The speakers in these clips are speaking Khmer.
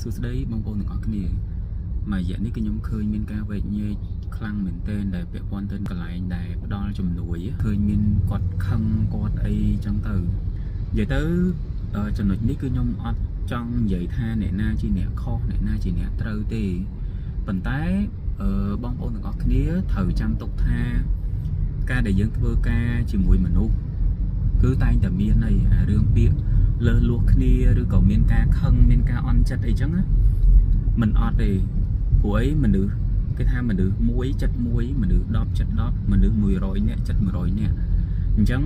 សួស្តីបងប្អូនទាំងអស់គ្នាមួយរយៈនេះគឺខ្ញុំឃើញមានការវែកញែកខ្លាំងមែនទែនដែលពាក់ព័ន្ធទៅកន្លែងដែលផ្ដល់ជំនួយឃើញមានគាត់ខឹងគាត់អីចឹងទៅនិយាយទៅចំណុចនេះគឺខ្ញុំអត់ចង់និយាយថាអ្នកណាជាអ្នកខុសអ្នកណាជាអ្នកត្រូវទេប៉ុន្តែបងប្អូនទាំងអស់គ្នាត្រូវចាំទុកថាការដែលយើងធ្វើការជាមួយមនុស្សគឺតែងតែមានអីរឿងពាក្យលើសលួសគ្នាឬក៏មានការខឹងមានការអន់ចិត្តអីចឹងណាមិនអត់ទេព្រោះអីមនុស្សគេថាមនុស្ស1ចិត្ត1មនុស្ស10ចិត្ត10មនុស្ស100នាក់ចិត្ត100នាក់អញ្ចឹង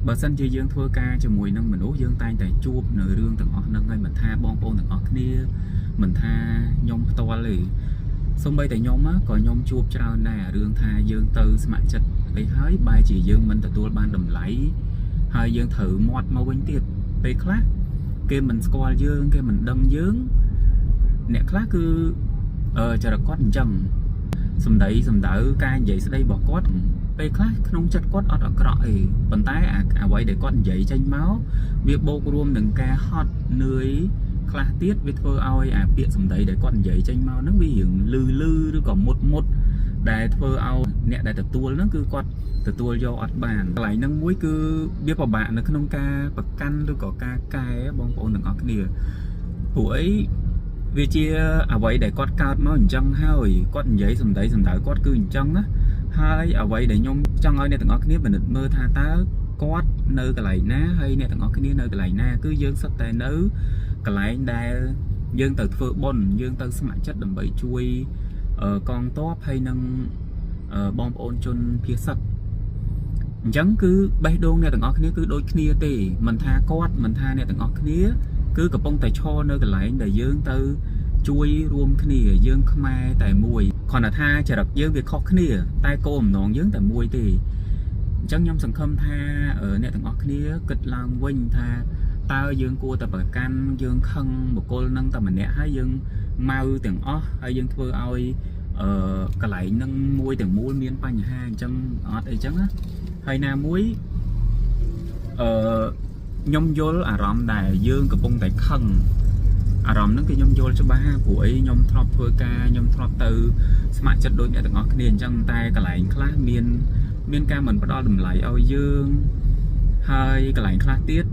បើសិនជាយើងធ្វើការជាមួយនឹងមនុស្សយើងតែងតែជួបនៅរឿងទាំងអស់ហ្នឹងហើយមិនថាបងប្អូនទាំងអស់គ្នាមិនថាខ្ញុំផ្ទាល់ទេសូម្បីតែខ្ញុំក៏ខ្ញុំជួបច្រើនដែររឿងថាយើងទៅស្ម័គ្រចិត្តអីហើយបែរជាយើងមិនទទួលបានតម្លៃហើយយើងត្រូវមាត់មកវិញទៀតពេលខ្លះគេមិនស្គាល់យើងគេមិនដឹងយើងអ្នកខ្លះគឺចរិតគាត់អញ្ចឹងសម្ដីសម្ដៅការនិយាយស្ដីរបស់គាត់ពេលខ្លះក្នុងចិត្តគាត់អត់អាក្រក់អីប៉ុន្តែអ្វីដែលគាត់និយាយចេញមកវាបូករួមនឹងការហត់នឿយខ្លះទៀតវាធ្វើឲ្យពាក្យសម្ដីដែលគាត់និយាយចេញមកហ្នឹងវារឿងលឺឬក៏មុតដែលធ្វើឲ្យអ្នកដែលទទួលហ្នឹងគឺគាត់ទទួលយកអត់បានកន្លែងហ្នឹងមួយគឺវាពិបាកនៅក្នុងការប្រកាន់ឬក៏ការកែបងប្អូនទាំងអស់គ្នាព្រោះអីវាជាអ្វីដែលគាត់កើតមកអញ្ចឹងហើយគាត់និយាយសម្ដីសម្ដៅគាត់គឺអញ្ចឹងណាហើយអ្វីដែលខ្ញុំចង់ឲ្យអ្នកទាំងអស់គ្នាពិនិត្យមើលថាតើគាត់នៅកន្លែងណាហើយអ្នកទាំងអស់គ្នានៅកន្លែងណាគឺយើងសុទ្ធតែនៅកន្លែងដែលយើងទៅធ្វើបុណ្យយើងទៅស្ម័គ្រចិត្តដើម្បីជួយកងទ័ពហើយនឹងបងប្អូនជនភៀសសិទ្ធអញ្ចឹងគឺបេះដូងអ្នកទាំងអស់គ្នាគឺដូចគ្នាទេមិនថាគាត់មិនថាអ្នកទាំងអស់គ្នាគឺកំពុងតែឈរនៅកន្លែងដែលយើងទៅជួយរួមគ្នាយើងខ្មែរតែមួយគ្រាន់តែថាចរិតយើងវាខុសគ្នាតែគោលបំណងយើងតែមួយទេអញ្ចឹងខ្ញុំសង្ឃឹមថាអ្នកទាំងអស់គ្នាគិតឡើងវិញថាតើយើងគួរតែប្រកាន់យើងខឹងបុគ្គលនឹងតែម្នាក់ហើយយើងមកទាំងអស់ហើយយើងធ្វើឲ្យកន្លែងនឹងមួយទាំងមូលមានបញ្ហាអញ្ចឹងអត់អីចឹងណាហើយណាមួយខ្ញុំយល់អារម្មណ៍ដែលយើងកំពុងតែខឹងអារម្មណ៍ហ្នឹងគឺខ្ញុំយល់ច្បាស់ព្រោះអីខ្ញុំធ្លាប់ធ្វើការខ្ញុំធ្លាប់ទៅស្ម័គ្រចិត្តដូចអ្នកទាំងអស់គ្នាអញ្ចឹងតែកន្លែងខ្លះមានការមិនផ្ដល់តម្លៃឲ្យយើងហើយកន្លែងខ្លះទៀត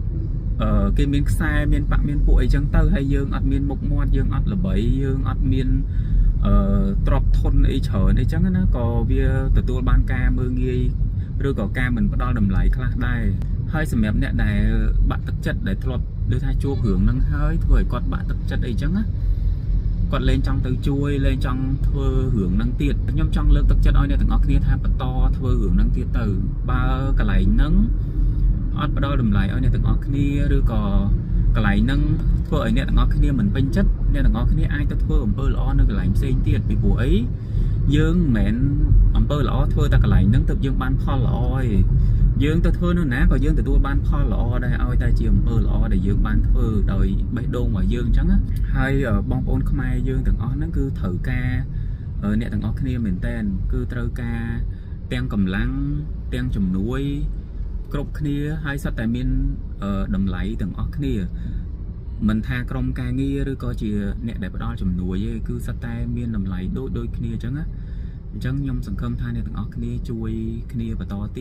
គេមានខ្សែមានបាក់មានពួកអីចឹងទៅហើយយើងអត់មានមុខមាត់យើងអត់ល្បីយើងអត់មានទ្របធនអីច្រើនអីចឹងណាក៏វាទទួលបានការមើលងាយឬក៏ការមិនផ្ដល់តម្លៃខ្លះដែរហើយសម្រាប់អ្នកដែលបាក់ទឹកចិត្តដែលធ្លាប់ដូចថាជួបរឿងហ្នឹងហើយធ្វើឲ្យគាត់បាក់ទឹកចិត្តអីចឹងណាគាត់លែងចង់ទៅជួយលែងចង់ធ្វើរឿងហ្នឹងទៀតខ្ញុំចង់លើកទឹកចិត្តឲ្យអ្នកទាំងអស់គ្នាថាបន្តធ្វើរឿងហ្នឹងទៀតទៅបើកន្លែងហ្នឹងអត់ផ្ដល់តម្លៃឲ្យអ្នកទាំងអស់គ្នាឬក៏កន្លែងហ្នឹងធ្វើឲ្យអ្នកទាំងអស់គ្នាមិនពេញចិត្តអ្នកទាំងអស់គ្នាអាចទៅធ្វើអំពើល្អនៅកន្លែងផ្សេងទៀតពីព្រោះអីយើងមិនមែនអំពើល្អធ្វើតែកន្លែងហ្នឹងទើបយើងបានផលល្អឯងយើងទៅធ្វើនៅណាក៏យើងទទួលបានផលល្អដែរឲ្យតែជាអំពើល្អដែលយើងបានធ្វើដោយបេះដូងរបស់យើងអញ្ចឹងណាហើយបងប្អូនខ្មែរយើងទាំងអស់ហ្នឹងគឺត្រូវការអ្នកទាំងអស់គ្នាមែនតែនគឺត្រូវការទាំងកម្លាំងទាំងជំនួយគ្រប់គ្នាហើយសុទ្ធតែមានតម្លៃទាំងអស់គ្នាមិនថាក្រុមការងារឬក៏ជាអ្នកដែលផ្ដល់ជំនួយទេគឺសុទ្ធតែមានតម្លៃដូចគ្នាអញ្ចឹងណាអញ្ចឹងខ្ញុំសង្ឃឹមថាអ្នកទាំងអស់គ្នាជួយគ្នាបន្តទៀត